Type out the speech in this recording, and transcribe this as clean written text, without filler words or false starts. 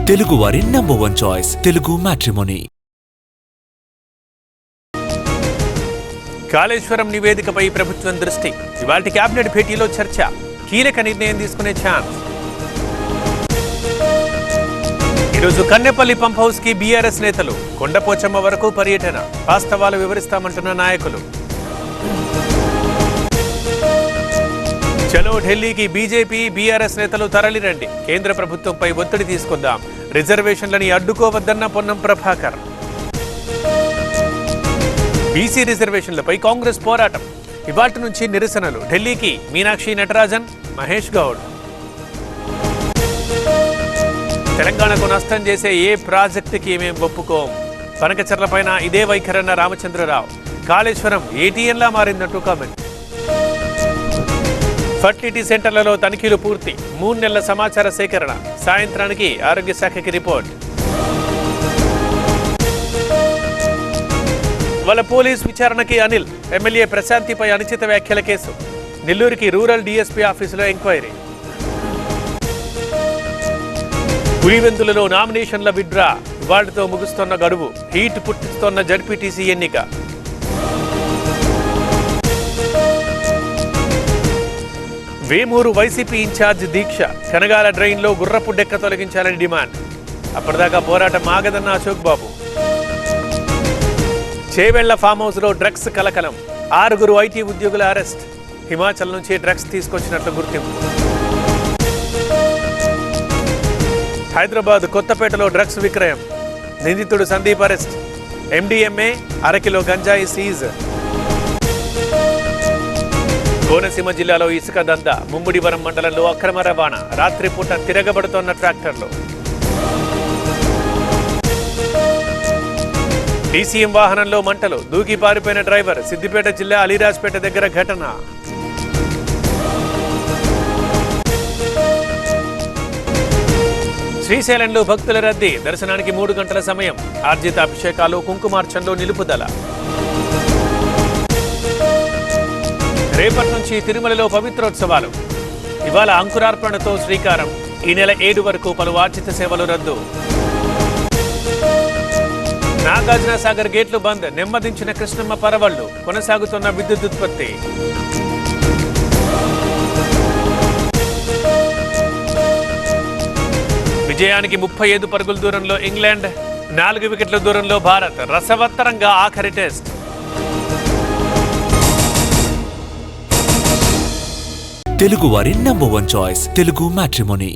తెలుగువారి #1 choice Telugu matrimony. Kaleshwaram నివేదికపై ప్రభుత్వం దృష్టి. ఇవాల్టి కేబినెట్ భేటీలో చర్చ. కీలక నిర్ణయం తీసుకునే ఛాన్స్. ఈరోజు కన్నెపల్లి పంప్ హౌస్ కి బీఆర్ఎస్ నేతలు. కొండపోచమ్మ వరకు పర్యటన. వాస్తవాలు వివరిస్తామంటున్న నాయకులు. చలో ఢిల్లీకి బీజేపీ బీఆర్ఎస్ నేతలు తరలిరండి. కేంద్ర ప్రభుత్వంపై ఒత్తిడి తీసుకుందాం. రిజర్వేషన్లని అడ్డుకోవద్దన్న పొన్నం ప్రభాకర్. బీసీ రిజర్వేషన్లపై కాంగ్రెస్ పోరాటం. ఇవాల్టి నుంచి నిరసనలు. ఢిల్లీకి మీనాక్షి నటరాజన్, మహేష్ గౌడ్. తెలంగాణకు నష్టం చేసే ఏ ప్రాజెక్టుకి మేం ఒప్పుకోం. పనకచర్లపైన ఇదే వైఖరన్న రామచంద్రరావు. కాళేశ్వరం ఏటీఎంలా మారిందంటూ కామెంట్. ఫర్టిలిటీ సెంటర్లలో తనిఖీలు పూర్తి. 3 నెలల సమాచార సేకరణ. సాయంత్రానికి ఆరోగ్య శాఖకి రిపోర్ట్. వాళ్ళ పోలీస్ విచారణకి అనిల్. ఎమ్మెల్యే ప్రశాంతిపై అనుచిత వ్యాఖ్యల కేసు. నెల్లూరుకి రూరల్ డీఎస్పీ ఆఫీసులో ఎంక్వైరీ. పులివెందులలో నామినేషన్ల విడ్రా. ఇవాళ్లతో ముగుస్తున్న గడువు. హీట్ పుట్టిస్తున్న జడ్పీటీసీ ఎన్నిక. వేమూరు వైసీపీ ఇన్ఛార్జ్ దీక్ష. కనగాల డ్రైన్లో గుర్రపు డెక్క తొలగించాలని డిమాండ్. అప్పటిదాకా పోరాటం ఆగదన్న అశోక్ బాబు. చేవెళ్ల ఫామ్ హౌస్ లో డ్రగ్స్ కలకలం. 6 ఐటీ ఉద్యోగుల అరెస్ట్. హిమాచల్ నుంచి డ్రగ్స్ తీసుకొచ్చినట్లు గుర్తింపు. హైదరాబాద్ కొత్తపేటలో డ్రగ్స్ విక్రయం. నిందితుడు సందీప్ అరెస్ట్. ఎండిఎంఏ 1/2 కిలో గంజాయి సీజ్. కోనసీమ జిల్లాలో ఇసుక దందా. ముమ్మిడివరం మండలంలో అక్రమ రవాణా. రాత్రిపూట తిరగబడుతోన్న ట్రాక్టర్లు. డీసీఎం వాహనంలో మంటలు. దూకి పారిపోయిన డ్రైవర్. సిద్దిపేట జిల్లా అలీరాజ్పేట దగ్గర ఘటన. శ్రీశైలంలో భక్తుల రద్దీ. దర్శనానికి 3 గంటల సమయం. ఆర్జిత అభిషేకాలు, కుంకుమార్చనలో నిలుపుదల. రేపటి నుంచి తిరుమలలో పవిత్రోత్సవాలు. ఇవాళ అంకురార్పణతో శ్రీకారం. ఈ నెల 7 వరకు పలు ఆర్జిత సేవలు రద్దు. నాగార్జున సాగర్ గేట్లు బంద్. నెమ్మదించిన కృష్ణమ్మ పరవళ్లు. కొనసాగుతున్న విద్యుత్ ఉత్పత్తి. విజయానికి 35 పరుగుల దూరంలో ఇంగ్లాండ్. 4 వికెట్ల దూరంలో భారత్. రసవత్తరంగా ఆఖరి టెస్ట్. తెలుగువారి #1 చాయిస్ తెలుగు మ్యాట్రిమోనీ.